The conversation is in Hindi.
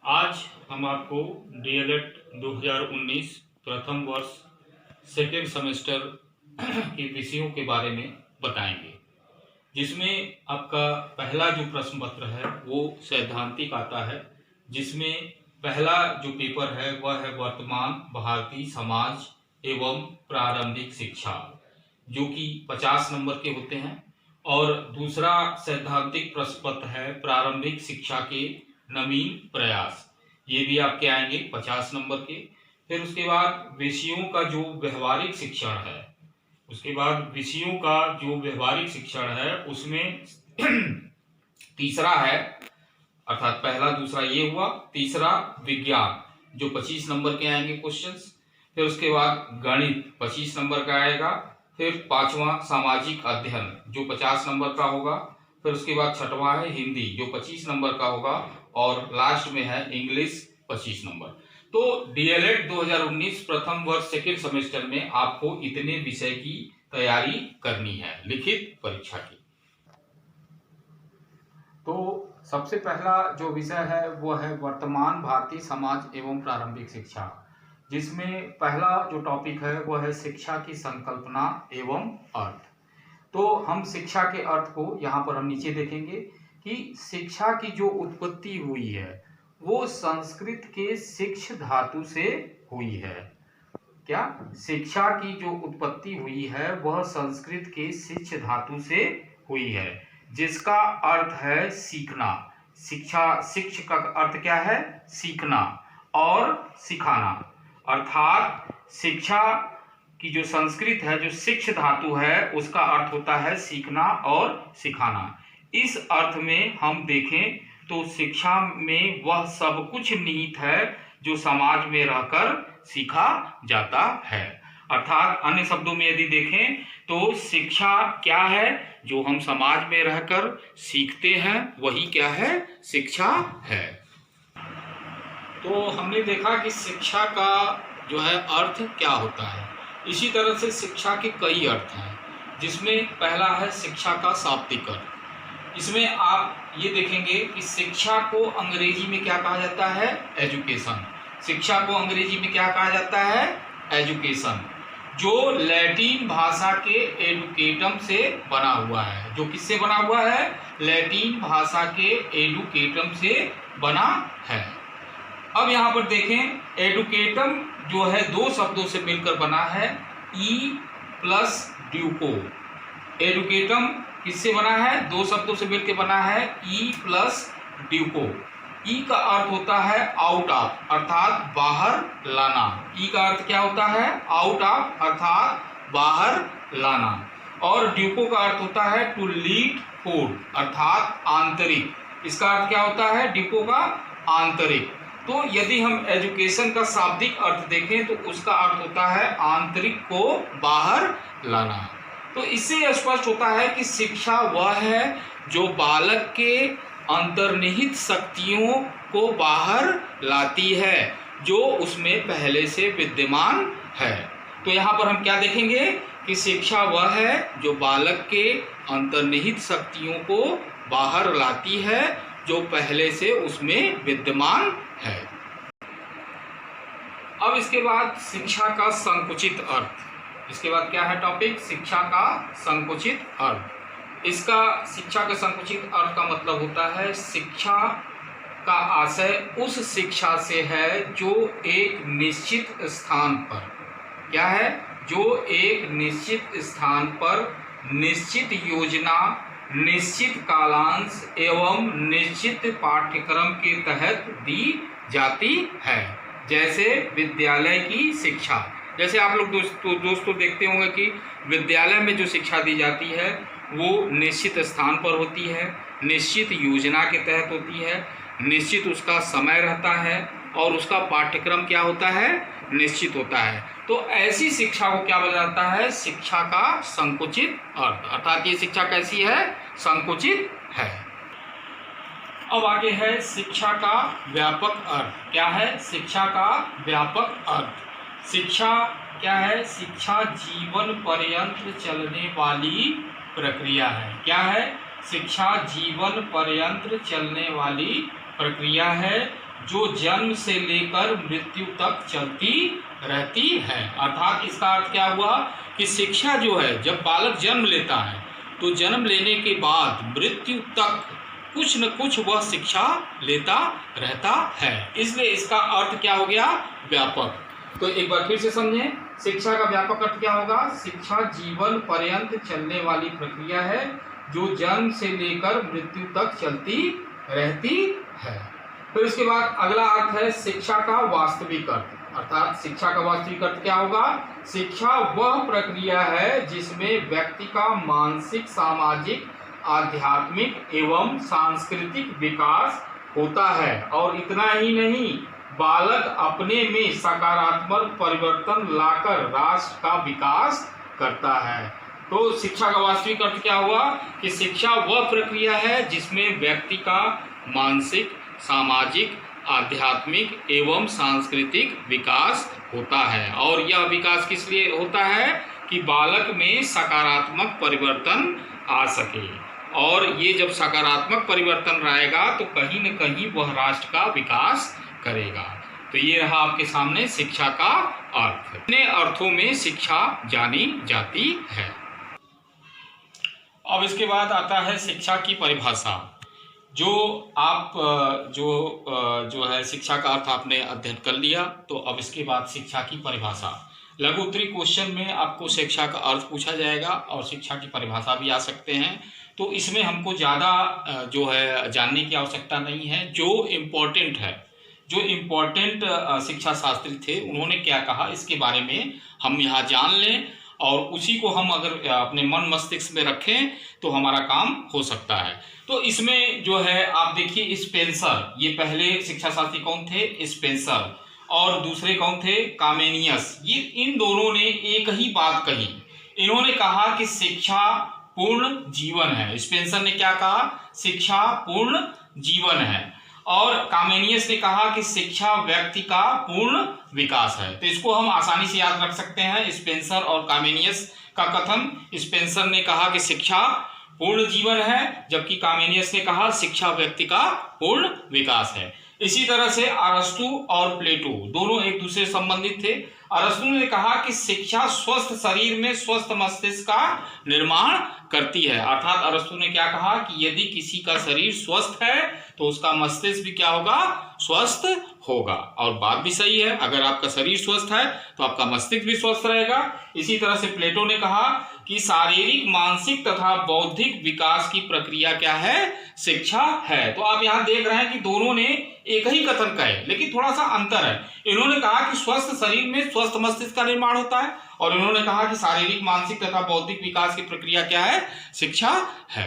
आज हम आपको डीएलएड 2019 प्रथम वर्ष सेकेंड सेमेस्टर के विषयों के बारे में बताएंगे, जिसमें आपका पहला जो प्रश्न पत्र है वो सैद्धांतिक आता है, जिसमें पहला जो पेपर है वह है वर्तमान भारतीय समाज एवं प्रारंभिक शिक्षा, जो कि 50 नंबर के होते हैं। और दूसरा सैद्धांतिक प्रश्न पत्र है प्रारंभिक शिक्षा के नवीन प्रयास, ये भी आपके आएंगे 50 नंबर के। फिर उसके बाद विषयों का जो व्यवहारिक शिक्षण है, उसमें तीसरा है, अर्थात पहला दूसरा ये हुआ, तीसरा विज्ञान जो 25 नंबर के आएंगे क्वेश्चंस। फिर उसके बाद गणित 25 नंबर का आएगा। फिर पांचवा सामाजिक अध्ययन जो 50 नंबर का होगा। फिर उसके बाद छठवां है हिंदी जो 25 नंबर का होगा, और लास्ट में है इंग्लिश 25 नंबर। तो डीएलएड 2019 प्रथम वर्ष सेकेंड सेमेस्टर में आपको इतने विषय की तैयारी करनी है लिखित परीक्षा की। तो सबसे पहला जो विषय है वो है वर्तमान भारतीय समाज एवं प्रारंभिक शिक्षा, जिसमें पहला जो टॉपिक है वो है शिक्षा की संकल्पना एवं अर्थ। तो हम शिक्षा के अर्थ को यहाँ पर हम नीचे देखेंगे कि शिक्षा की जो उत्पत्ति हुई है वो संस्कृत के शिक्ष धातु से हुई है। क्या? शिक्षा की जो उत्पत्ति हुई है वह संस्कृत के शिक्ष धातु से हुई है, जिसका अर्थ है सीखना। शिक्ष का अर्थ क्या है? सीखना और सिखाना। अर्थात शिक्षा की जो संस्कृत है, जो शिक्ष धातु है, उसका अर्थ होता है सीखना और सिखाना। इस अर्थ में हम देखें तो शिक्षा में वह सब कुछ निहित है जो समाज में रहकर सीखा जाता है। अर्थात अन्य शब्दों में यदि देखें तो शिक्षा क्या है? जो हम समाज में रहकर सीखते हैं वही क्या है? शिक्षा है। तो हमने देखा कि शिक्षा का जो है अर्थ क्या होता है। इसी तरह से शिक्षा के कई अर्थ हैं, जिसमें पहला है शिक्षा का शाब्दिक अर्थ। इसमें आप ये देखेंगे कि शिक्षा को अंग्रेजी में क्या कहा जाता है? एजुकेशन। शिक्षा को अंग्रेजी में क्या कहा जाता है? एजुकेशन, जो लैटिन भाषा के एडुकेटम से बना हुआ है। जो किससे बना हुआ है? लैटिन भाषा के एडुकेटम से बना है। अब यहाँ पर देखें, एडुकेटम जो है दो शब्दों से मिलकर बना है, ई प्लस ड्यूको। एडुकेटम किससे बना है? दो शब्दों से मिलकर बना है, ई प्लस ड्यूको। ई का अर्थ होता है आउट ऑफ, अर्थात बाहर लाना। ई का अर्थ क्या होता है? आउट ऑफ, अर्थात बाहर लाना। और ड्यूको का अर्थ होता है टू लीड फॉर, अर्थात आंतरिक। इसका अर्थ क्या होता है? ड्यूको का आंतरिक। तो यदि हम एजुकेशन का शाब्दिक अर्थ देखें तो उसका अर्थ होता है आंतरिक को बाहर लाना। तो इससे स्पष्ट होता है कि शिक्षा वह है जो बालक के अंतर्निहित शक्तियों को बाहर लाती है, जो उसमें पहले से विद्यमान है। तो यहाँ पर हम क्या देखेंगे कि शिक्षा वह है जो बालक के अंतर्निहित शक्तियों को बाहर लाती है, जो पहले से उसमें विद्यमान है। अब इसके बाद शिक्षा का संकुचित अर्थ। इसके बाद क्या है टॉपिक? शिक्षा का संकुचित अर्थ। इसका शिक्षा का संकुचित अर्थ का मतलब होता है शिक्षा का आशय उस शिक्षा से है जो एक निश्चित स्थान पर क्या है? जो एक निश्चित स्थान पर निश्चित योजना, निश्चित कालांश एवं निश्चित पाठ्यक्रम के तहत दी जाती है। जैसे विद्यालय की शिक्षा। जैसे आप लोग दोस्तों देखते होंगे कि विद्यालय में जो शिक्षा दी जाती है वो निश्चित स्थान पर होती है, निश्चित योजना के तहत होती है, निश्चित उसका समय रहता है, और उसका पाठ्यक्रम क्या होता है? निश्चित होता है। तो ऐसी शिक्षा को क्या बोला जाता है? शिक्षा का संकुचित अर्थ। अर्थात ये शिक्षा कैसी है? संकुचित है। अब आगे है शिक्षा का व्यापक अर्थ। क्या है? शिक्षा का व्यापक अर्थ। शिक्षा क्या है? शिक्षा जीवन पर्यंत चलने वाली प्रक्रिया है। क्या है? शिक्षा जीवन पर्यंत चलने वाली प्रक्रिया है, जो जन्म से लेकर मृत्यु तक चलती रहती है। अर्थात इसका अर्थ क्या हुआ कि शिक्षा जो है, जब बालक जन्म लेता है तो जन्म लेने के बाद मृत्यु तक कुछ न कुछ वह शिक्षा लेता रहता है। इसलिए इसका अर्थ क्या हो गया, व्यापक। तो एक बार फिर से समझें, शिक्षा का व्यापक अर्थ क्या होगा। शिक्षा जीवन पर्यंत चलने वाली प्रक्रिया है जो जन्म से लेकर मृत्यु तक चलती रहती है। तो इसके बाद अगला अर्थ है शिक्षा का वास्तविक अर्थ। अर्थात शिक्षा का वास्तविक अर्थ क्या होगा। शिक्षा वह प्रक्रिया है जिसमें व्यक्ति का मानसिक, सामाजिक, आध्यात्मिक एवं सांस्कृतिक विकास होता है। और इतना ही नहीं, बालक अपने में सकारात्मक परिवर्तन लाकर राष्ट्र का विकास करता है। तो शिक्षा का वास्तविक अर्थ क्या हुआ कि शिक्षा वह प्रक्रिया है जिसमें व्यक्ति का मानसिक, सामाजिक, आध्यात्मिक एवं सांस्कृतिक विकास होता है। और यह विकास किस लिए होता है कि बालक में सकारात्मक परिवर्तन आ सके। और ये जब सकारात्मक परिवर्तन आएगा तो कहीं न कहीं वह राष्ट्र का विकास करेगा। तो ये रहा आपके सामने शिक्षा का अर्थ। इतने अर्थों में शिक्षा जानी जाती है। अब इसके बाद आता है शिक्षा की परिभाषा। जो आप जो है शिक्षा का अर्थ आपने अध्ययन कर लिया, तो अब इसके बाद शिक्षा की परिभाषा। लघु उत्तरीय क्वेश्चन में आपको शिक्षा का अर्थ पूछा जाएगा और शिक्षा की परिभाषा भी आ सकते हैं। तो इसमें हमको ज़्यादा जो है जानने की आवश्यकता नहीं है। जो इम्पोर्टेंट है, जो इम्पोर्टेंट शिक्षा शास्त्री थे उन्होंने क्या कहा इसके बारे में हम यहाँ जान लें, और उसी को हम अगर अपने मन मस्तिष्क में रखें तो हमारा काम हो सकता है। तो इसमें जो है आप देखिए, स्पेंसर, ये पहले शिक्षा शास्त्री कौन थे, स्पेंसर, और दूसरे कौन थे, कामेनियस। ये इन दोनों ने एक ही बात कही। इन्होंने कहा कि शिक्षा पूर्ण जीवन है। स्पेंसर ने क्या कहा, शिक्षा पूर्ण जीवन है। और कामेनियस ने कहा कि शिक्षा व्यक्ति का पूर्ण विकास है। तो इसको हम आसानी से याद रख सकते हैं, स्पेंसर और कामेनियस का कथन। स्पेंसर ने कहा कि शिक्षा पूर्ण जीवन है, जबकि कामेनियस ने कहा शिक्षा व्यक्ति का पूर्ण विकास है। इसी तरह से अरस्तु और प्लेटो दोनों एक दूसरे से संबंधित थे। अरस्तु ने कहा कि शिक्षा स्वस्थ शरीर में स्वस्थ मस्तिष्क का निर्माण करती है। अर्थात अरस्तु ने क्या कहा कि यदि किसी का शरीर स्वस्थ है तो उसका मस्तिष्क भी क्या होगा, स्वस्थ होगा। और बात भी सही है, अगर आपका शरीर स्वस्थ है तो आपका मस्तिष्क भी स्वस्थ रहेगा। इसी तरह से प्लेटो ने कहा कि शारीरिक, मानसिक तथा बौद्धिक विकास की प्रक्रिया क्या है, शिक्षा है। तो आप यहाँ देख रहे हैं कि दोनों ने एक ही कथन कहे, लेकिन थोड़ा सा अंतर है। इन्होंने कहा कि स्वस्थ शरीर में स्वस्थ मस्तिष्क का निर्माण होता है, और इन्होंने कहा कि शारीरिक, मानसिक तथा बौद्धिक विकास की प्रक्रिया क्या है, शिक्षा है।